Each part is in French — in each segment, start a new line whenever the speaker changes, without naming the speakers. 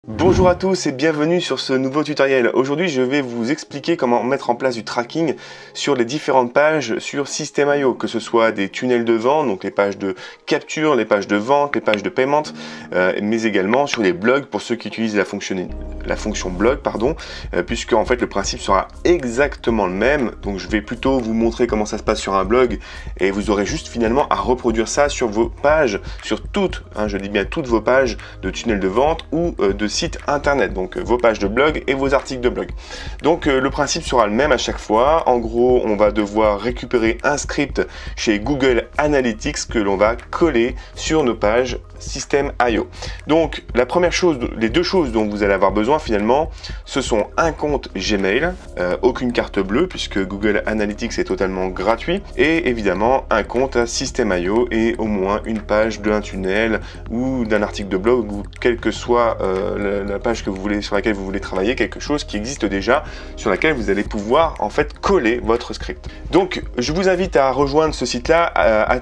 Bonjour à tous et bienvenue sur ce nouveau tutoriel. Aujourd'hui je vais vous expliquer comment mettre en place du tracking sur les différentes pages sur System.io, que ce soit des tunnels de vente, donc les pages de capture, les pages de vente, les pages de paiement, mais également sur les blogs pour ceux qui utilisent la fonction blog, puisque en fait le principe sera exactement le même. Donc je vais plutôt vous montrer comment ça se passe sur un blog et vous aurez juste finalement à reproduire ça sur vos pages, sur toutes, je dis bien toutes vos pages de tunnels de vente ou de site internet, donc vos pages de blog et vos articles de blog. Donc le principe sera le même à chaque fois. En gros, on va devoir récupérer un script chez Google Analytics que l'on va coller sur nos pages System.io. Donc la première chose, les deux choses dont vous allez avoir besoin finalement, ce sont un compte Gmail, aucune carte bleue puisque Google Analytics est totalement gratuit, et évidemment un compte à System.io et au moins une page d'un tunnel ou d'un article de blog ou quelle que soit la page que vous voulez, sur laquelle vous voulez travailler, quelque chose qui existe déjà, sur laquelle vous allez pouvoir en fait coller votre script. Donc je vous invite à rejoindre ce site-là,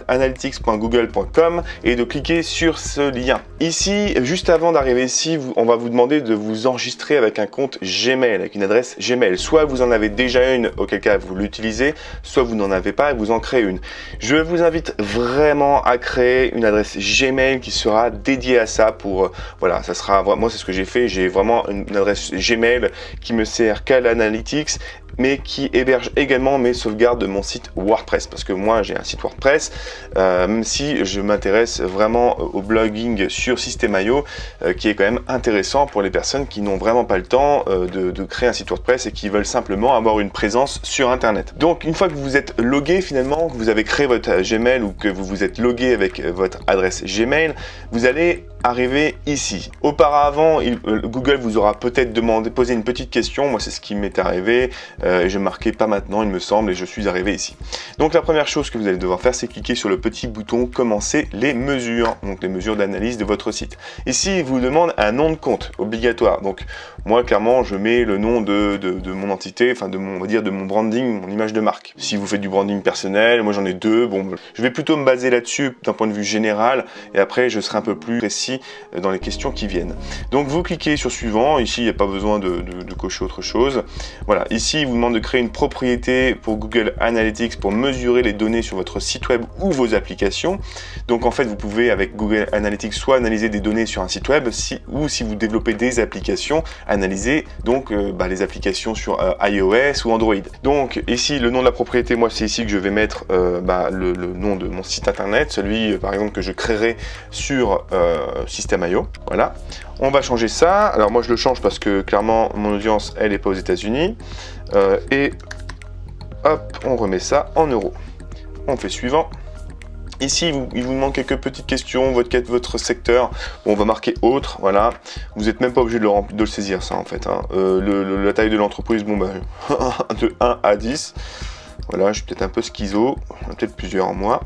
analytics.google.com, et de cliquer sur ce lien. Ici, juste avant d'arriver ici, on va vous demander de vous enregistrer avec un compte Gmail, avec une adresse Gmail. Soit vous en avez déjà une, auquel cas vous l'utilisez, soit vous n'en avez pas et vous en créez une. Je vous invite vraiment à créer une adresse Gmail qui sera dédiée à ça pour, voilà, ça sera, moi c'est ce que j'ai fait, j'ai vraiment une adresse Gmail qui me sert qu'à l'analytics, mais qui héberge également mes sauvegardes de mon site WordPress, parce que moi j'ai un site WordPress, même si je m'intéresse vraiment au blogging sur System.io, qui est quand même intéressant pour les personnes qui n'ont vraiment pas le temps de créer un site WordPress et qui veulent simplement avoir une présence sur Internet. Donc une fois que vous êtes logué finalement, que vous avez créé votre Gmail ou que vous vous êtes logué avec votre adresse Gmail, vous allez arriver ici. Auparavant, Google vous aura peut-être posé une petite question. Moi, c'est ce qui m'est arrivé. Je marquais pas maintenant, il me semble, et je suis arrivé ici. Donc, la première chose que vous allez devoir faire, c'est cliquer sur le petit bouton commencer les mesures, donc les mesures d'analyse de votre site. Ici, il vous demande un nom de compte obligatoire. Donc, moi, clairement, je mets le nom de mon entité, enfin on va dire de mon branding, mon image de marque. Si vous faites du branding personnel, moi j'en ai deux. Bon, je vais plutôt me baser là-dessus d'un point de vue général, et après, je serai un peu plus précis dans les questions qui viennent. Donc vous cliquez sur suivant, ici il n'y a pas besoin de cocher autre chose. Voilà, ici il vous demande de créer une propriété pour Google Analytics pour mesurer les données sur votre site web ou vos applications. Donc en fait vous pouvez avec Google Analytics soit analyser des données sur un site web, ou si vous développez des applications, analyser donc les applications sur iOS ou Android. Donc ici le nom de la propriété, moi c'est ici que je vais mettre le nom de mon site internet, celui par exemple que je créerai sur System.io. Voilà, on va changer ça. Alors moi je le change parce que clairement mon audience elle est pas aux États-Unis, et hop, on remet ça en euros. On fait suivant. Ici, il vous demande quelques petites questions, votre secteur. Bon, on va marquer autre, voilà. Vous n'êtes même pas obligé de le saisir, ça, en fait. La taille de l'entreprise, bon, de 1 à 10. Voilà, je suis peut-être un peu schizo. Peut-être plusieurs en moi.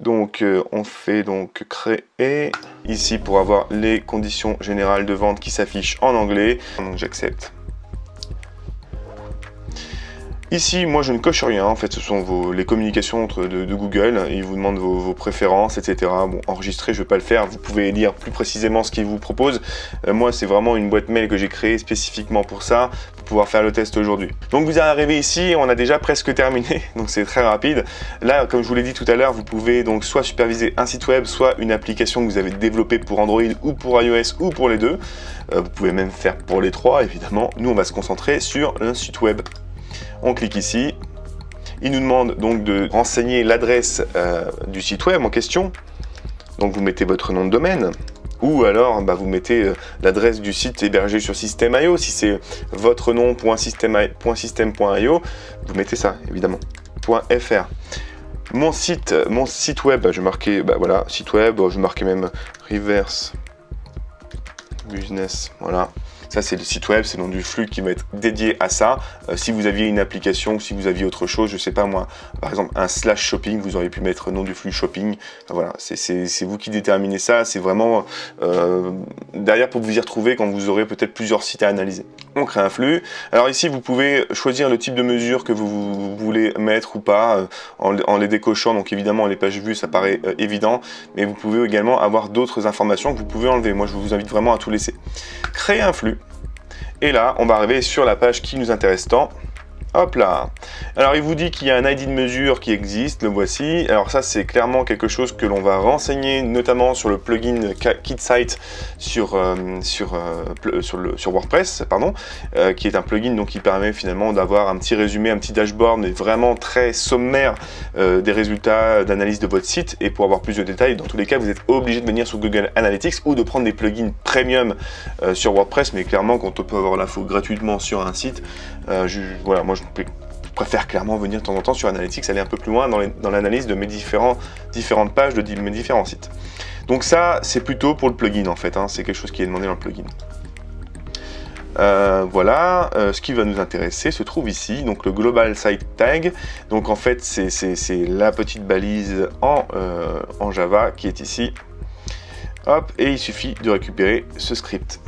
Donc, on fait donc créer ici pour avoir les conditions générales de vente qui s'affichent en anglais. Donc, j'accepte. Ici, moi, je ne coche rien. En fait, ce sont les communications de Google. Il vous demande vos préférences, etc. Bon, enregistrer, je ne vais pas le faire. Vous pouvez lire plus précisément ce qu'il vous propose. Moi, c'est vraiment une boîte mail que j'ai créée spécifiquement pour ça, pour pouvoir faire le test aujourd'hui. Donc, vous arrivez ici, on a déjà presque terminé. Donc, c'est très rapide. Là, comme je vous l'ai dit tout à l'heure, vous pouvez donc soit superviser un site web, soit une application que vous avez développée pour Android ou pour iOS ou pour les deux. Vous pouvez même faire pour les trois, évidemment. Nous, on va se concentrer sur un site web. On clique ici, il nous demande donc de renseigner l'adresse du site web en question. Donc vous mettez votre nom de domaine, ou alors vous mettez l'adresse du site hébergé sur System.io. Si c'est votre nom.system.io, vous mettez ça évidemment, .fr. Mon site web, je vais marquer, voilà, site web, je vais marquer même reverse business, voilà. Ça, c'est le site web, c'est le nom du flux qui va être dédié à ça. Si vous aviez une application, si vous aviez autre chose, je sais pas moi, par exemple un slash shopping, vous auriez pu mettre nom du flux shopping. Voilà, c'est vous qui déterminez ça. C'est vraiment derrière pour vous y retrouver quand vous aurez peut-être plusieurs sites à analyser. On crée un flux. Alors ici, vous pouvez choisir le type de mesure que vous voulez mettre ou pas en les décochant. Donc évidemment, les pages vues, ça paraît évident, mais vous pouvez également avoir d'autres informations que vous pouvez enlever. Moi, je vous invite vraiment à tout laisser. Créer un flux. Et là, on va arriver sur la page qui nous intéresse tant. Hop là. Alors il vous dit qu'il y a un ID de mesure qui existe, le voici. Alors ça c'est clairement quelque chose que l'on va renseigner notamment sur le plugin KitSite sur WordPress, pardon, qui est un plugin donc qui permet finalement d'avoir un petit résumé, un petit dashboard, mais vraiment très sommaire des résultats d'analyse de votre site. Et pour avoir plus de détails, dans tous les cas, vous êtes obligé de venir sur Google Analytics ou de prendre des plugins premium sur WordPress, mais clairement quand on peut avoir l'info gratuitement sur un site, voilà, moi je préfère clairement venir de temps en temps sur Analytics, aller un peu plus loin dans l'analyse de mes différentes pages de mes différents sites. Donc ça, c'est plutôt pour le plugin en fait, hein, c'est quelque chose qui est demandé dans le plugin. Voilà, ce qui va nous intéresser se trouve ici, donc le Global Site Tag. Donc en fait, c'est la petite balise en Java qui est ici. Hop, et il suffit de récupérer ce script.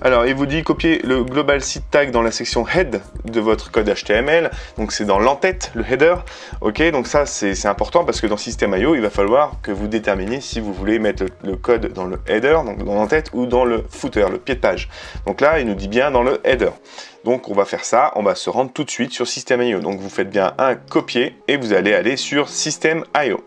Alors, il vous dit copier le global site tag dans la section head de votre code HTML. Donc, c'est dans l'entête, le header. Ok, donc ça, c'est important parce que dans System.io, il va falloir que vous déterminiez si vous voulez mettre le code dans le header, donc dans l'entête, ou dans le footer, le pied de page. Donc là, il nous dit bien dans le header. Donc, on va faire ça. On va se rendre tout de suite sur System.io. Donc, vous faites bien un copier et vous allez aller sur System.io.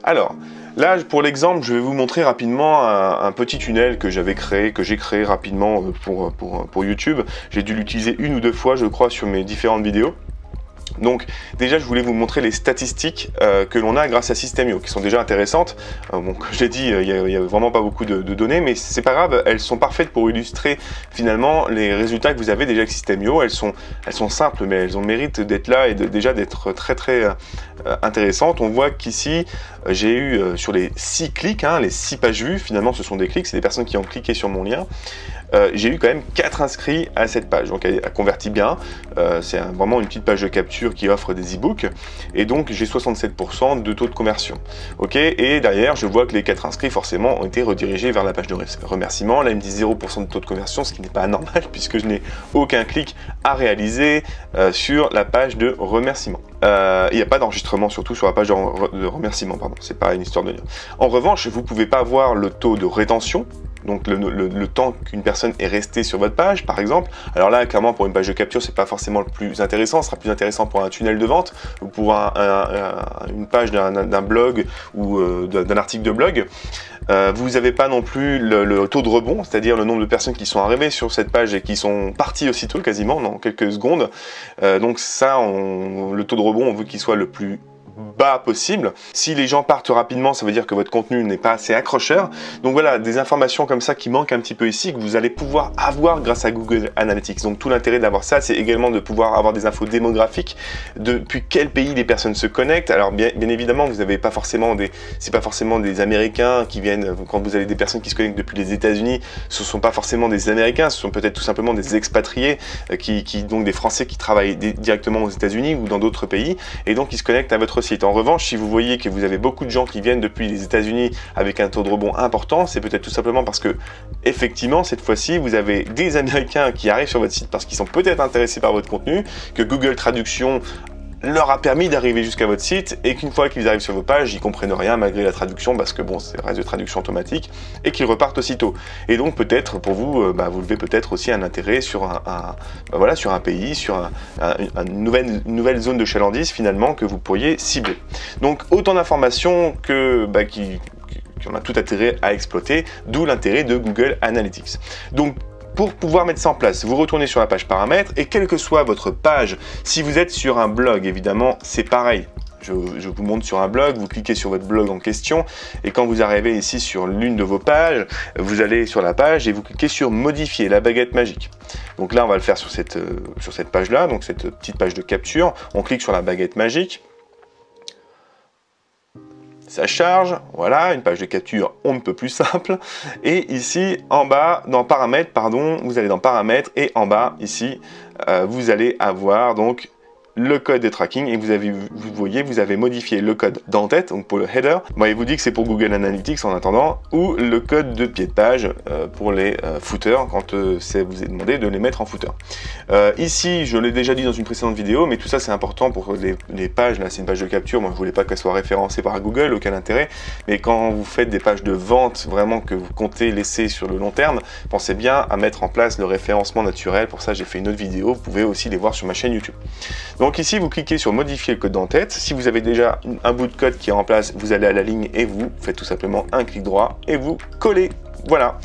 Alors, là, pour l'exemple, je vais vous montrer rapidement un petit tunnel que j'ai créé rapidement pour YouTube. J'ai dû l'utiliser une ou deux fois, je crois, sur mes différentes vidéos. Donc déjà je voulais vous montrer les statistiques que l'on a grâce à System.io qui sont déjà intéressantes. Bon, comme je l'ai dit, il y a vraiment pas beaucoup de données, mais c'est pas grave, elles sont parfaites pour illustrer finalement les résultats que vous avez déjà avec System.io. Elles sont simples, mais elles ont le mérite d'être là et déjà d'être très intéressantes. On voit qu'ici j'ai eu sur les 6 clics, hein, les 6 pages vues, finalement ce sont des clics, c'est des personnes qui ont cliqué sur mon lien. J'ai eu quand même 4 inscrits à cette page, donc elle convertit bien. C'est vraiment une petite page de capture qui offre des e-books, et donc j'ai 67% de taux de conversion. Ok, et derrière je vois que les 4 inscrits forcément ont été redirigés vers la page de remerciement. Là il me dit 0% de taux de conversion, ce qui n'est pas normal puisque je n'ai aucun clic à réaliser sur la page de remerciement. Il n'y a pas d'enregistrement surtout sur la page de remerciement, pardon, c'est pas une histoire de lien. En revanche, vous ne pouvez pas voir le taux de rétention, donc le temps qu'une personne est restée sur votre page, par exemple. Alors là, clairement, pour une page de capture, c'est pas forcément le plus intéressant. Ce sera plus intéressant pour un tunnel de vente ou pour une page d'un blog ou d'un article de blog. Vous n'avez pas non plus le taux de rebond, c'est-à-dire le nombre de personnes qui sont arrivées sur cette page et qui sont parties aussitôt, quasiment, dans quelques secondes. Donc ça, le taux de rebond, on veut qu'il soit le plus bas possible. Si les gens partent rapidement, ça veut dire que votre contenu n'est pas assez accrocheur. Donc voilà, des informations comme ça qui manquent un petit peu ici, que vous allez pouvoir avoir grâce à Google Analytics. Donc tout l'intérêt d'avoir ça, c'est également de pouvoir avoir des infos démographiques, depuis quel pays les personnes se connectent. Alors bien évidemment, vous n'avez pas forcément c'est pas forcément des Américains qui viennent, quand vous avez des personnes qui se connectent depuis les États-Unis, ce ne sont pas forcément des Américains, ce sont peut-être tout simplement des expatriés, donc des Français qui travaillent directement aux États-Unis ou dans d'autres pays, et donc ils se connectent à votre site. En revanche, si vous voyez que vous avez beaucoup de gens qui viennent depuis les États-Unis avec un taux de rebond important, c'est peut-être tout simplement parce que, effectivement, cette fois-ci, vous avez des Américains qui arrivent sur votre site parce qu'ils sont peut-être intéressés par votre contenu, que Google Traduction leur a permis d'arriver jusqu'à votre site, et qu'une fois qu'ils arrivent sur vos pages, ils comprennent rien malgré la traduction, parce que bon, c'est reste de traduction automatique, et qu'ils repartent aussitôt. Et donc peut-être pour vous, vous levez peut-être aussi un intérêt sur sur un pays, sur une nouvelle zone de chalandise finalement que vous pourriez cibler. Donc autant d'informations qu'on a tout intérêt à exploiter, d'où l'intérêt de Google Analytics. Donc pour pouvoir mettre ça en place, vous retournez sur la page paramètres, et quelle que soit votre page, si vous êtes sur un blog, évidemment, c'est pareil. Je vous montre sur un blog, vous cliquez sur votre blog en question, et quand vous arrivez ici sur l'une de vos pages, vous allez sur la page et vous cliquez sur modifier, la baguette magique. Donc là, on va le faire sur cette page-là, donc cette petite page de capture. On clique sur la baguette magique. Ça charge, voilà, une page de capture on ne peut plus simple. Et ici, en bas, dans paramètres, pardon, vous allez dans paramètres, et en bas, ici, vous allez avoir donc le code de tracking et vous voyez, vous avez modifié le code d'en-tête, donc pour le header. Bon, il vous dit que c'est pour Google Analytics en attendant, ou le code de pied de page pour les footers quand ça vous est demandé de les mettre en footer. Ici, je l'ai déjà dit dans une précédente vidéo, mais tout ça c'est important pour les pages. Là, c'est une page de capture. Moi, je voulais pas qu'elle soit référencée par Google, aucun intérêt. Mais quand vous faites des pages de vente vraiment que vous comptez laisser sur le long terme, pensez bien à mettre en place le référencement naturel. Pour ça, j'ai fait une autre vidéo. Vous pouvez aussi les voir sur ma chaîne YouTube. Donc ici, vous cliquez sur modifier le code d'en-tête. Si vous avez déjà un bout de code qui est en place, vous allez à la ligne et vous faites tout simplement un clic droit et vous collez. Voilà,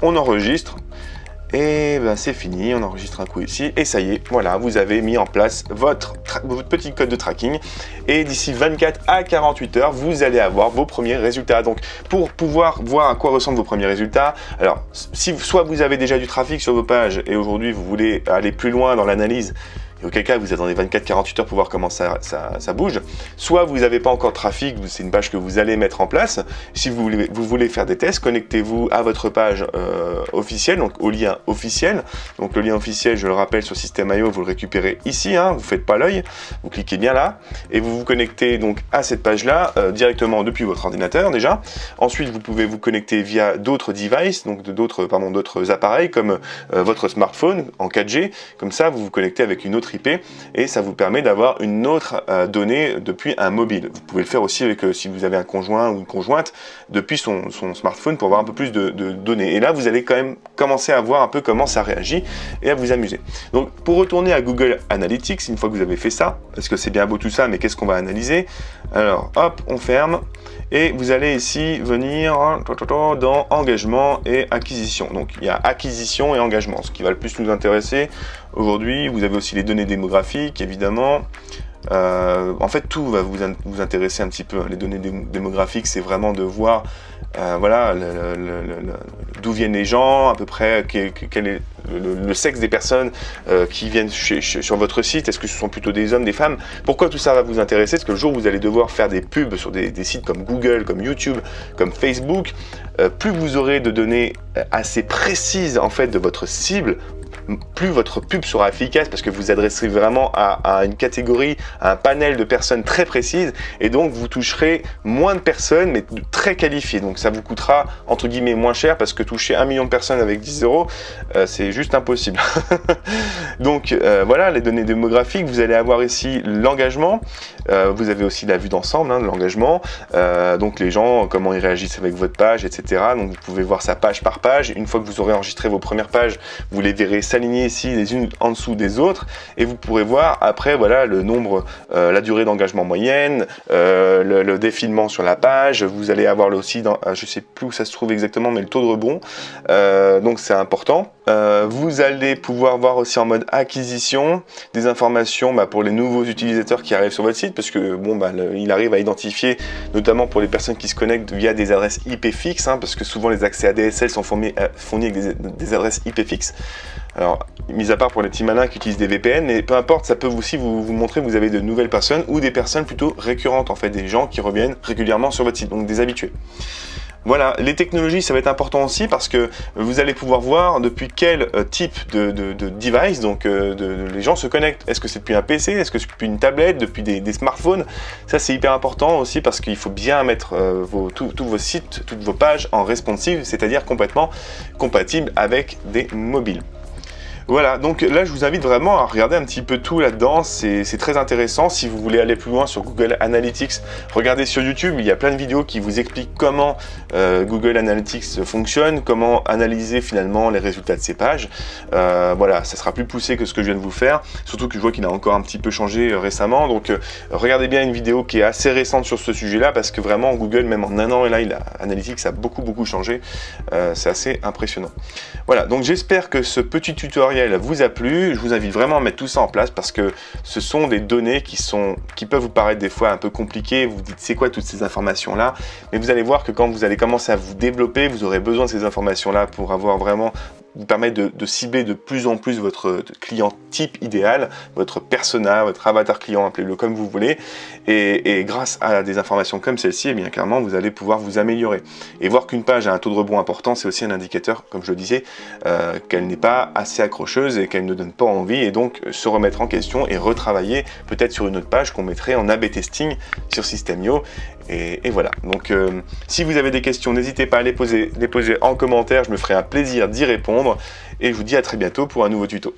on enregistre. Et ben c'est fini, on enregistre un coup ici, et ça y est, voilà, vous avez mis en place votre petit code de tracking, et d'ici 24 à 48 heures, vous allez avoir vos premiers résultats. Donc, pour pouvoir voir à quoi ressemblent vos premiers résultats, alors, si soit vous avez déjà du trafic sur vos pages, et aujourd'hui vous voulez aller plus loin dans l'analyse, et auquel cas vous attendez 24-48 heures pour voir comment ça bouge. Soit vous n'avez pas encore de trafic, c'est une page que vous allez mettre en place. Si vous voulez faire des tests, connectez-vous à votre page officielle, donc au lien officiel. Donc le lien officiel, je le rappelle, sur Systeme.io, vous le récupérez ici, hein, vous ne faites pas l'œil, vous cliquez bien là, et vous vous connectez donc à cette page-là directement depuis votre ordinateur déjà. Ensuite, vous pouvez vous connecter via d'autres devices, donc d'autres appareils comme votre smartphone en 4G. Comme ça, vous vous connectez avec une autre IP et ça vous permet d'avoir une autre donnée depuis un mobile. Vous pouvez le faire aussi avec si vous avez un conjoint ou une conjointe depuis son smartphone pour avoir un peu plus de données. Et là, vous allez quand même commencer à voir un peu comment ça réagit et à vous amuser. Donc, pour retourner à Google Analytics, une fois que vous avez fait ça, parce que c'est bien beau tout ça, mais qu'est-ce qu'on va analyser? Alors, hop, on ferme. Et vous allez ici venir dans engagement et acquisition. Donc il y a acquisition et engagement, ce qui va le plus nous intéresser aujourd'hui. Vous avez aussi les données démographiques, évidemment. En fait, tout va vous intéresser un petit peu. Les données démographiques, c'est vraiment de voir voilà, d'où viennent les gens, à peu près quel est le sexe des personnes qui viennent sur votre site. Est-ce que ce sont plutôt des hommes, des femmes? Pourquoi tout ça va vous intéresser? Parce que le jour où vous allez devoir faire des pubs sur des sites comme Google, comme YouTube, comme Facebook, plus vous aurez de données assez précises en fait de votre cible, plus votre pub sera efficace parce que vous adresserez vraiment à une catégorie, à un panel de personnes très précises et donc vous toucherez moins de personnes mais très qualifiées. Donc ça vous coûtera entre guillemets moins cher parce que toucher 1 million de personnes avec 10 €, c'est juste impossible. Donc voilà les données démographiques. Vous allez avoir ici l'engagement. Vous avez aussi la vue d'ensemble de l'engagement. Donc les gens, comment ils réagissent avec votre page, etc. Donc vous pouvez voir ça page par page. Une fois que vous aurez enregistré vos premières pages, vous les verrez s'aligner ici les unes en dessous des autres et vous pourrez voir après voilà le nombre, la durée d'engagement moyenne, le défilement sur la page. Vous allez avoir là aussi je sais plus où ça se trouve exactement mais le taux de rebond, donc c'est important. Vous allez pouvoir voir aussi en mode acquisition des informations pour les nouveaux utilisateurs qui arrivent sur votre site parce que bon il arrive à identifier notamment pour les personnes qui se connectent via des adresses IP fixes parce que souvent les accès ADSL sont fournis avec des adresses IP fixes. Alors, mis à part pour les petits malins qui utilisent des VPN, mais peu importe, ça peut aussi vous montrer que vous avez de nouvelles personnes ou des personnes plutôt récurrentes, en fait, des gens qui reviennent régulièrement sur votre site, donc des habitués. Voilà, les technologies, ça va être important aussi parce que vous allez pouvoir voir depuis quel type de device donc les gens se connectent. Est-ce que c'est depuis un PC? Est-ce que c'est depuis une tablette? Depuis des smartphones? Ça, c'est hyper important aussi parce qu'il faut bien mettre tous vos sites, toutes vos pages en responsive, c'est-à-dire complètement compatibles avec des mobiles. Voilà, donc là je vous invite vraiment à regarder un petit peu tout là-dedans, c'est très intéressant. Si vous voulez aller plus loin sur Google Analytics, regardez sur YouTube, il y a plein de vidéos qui vous expliquent comment Google Analytics fonctionne, comment analyser finalement les résultats de ces pages. Voilà, ça sera plus poussé que ce que je viens de vous faire, surtout que je vois qu'il a encore un petit peu changé récemment, donc regardez bien une vidéo qui est assez récente sur ce sujet-là, parce que vraiment Google, même en un an, et là Analytics a beaucoup changé, c'est assez impressionnant. Voilà, donc j'espère que ce petit tutoriel vous a plu. Je vous invite vraiment à mettre tout ça en place parce que ce sont des données qui peuvent vous paraître des fois un peu compliquées. Vous vous dites c'est quoi toutes ces informations là, mais vous allez voir que quand vous allez commencer à vous développer, vous aurez besoin de ces informations là pour avoir vraiment vous permettre de cibler de plus en plus votre client type idéal, votre persona, votre avatar client, appelez-le comme vous voulez, et grâce à des informations comme celle-ci, eh bien clairement vous allez pouvoir vous améliorer. Et voir qu'une page a un taux de rebond important, c'est aussi un indicateur, comme je le disais, qu'elle n'est pas assez accrocheuse et qu'elle ne donne pas envie, et donc se remettre en question et retravailler peut-être sur une autre page qu'on mettrait en A/B testing sur System.io. Et voilà, donc si vous avez des questions, n'hésitez pas à les poser en commentaire, je me ferai un plaisir d'y répondre, et je vous dis à très bientôt pour un nouveau tuto.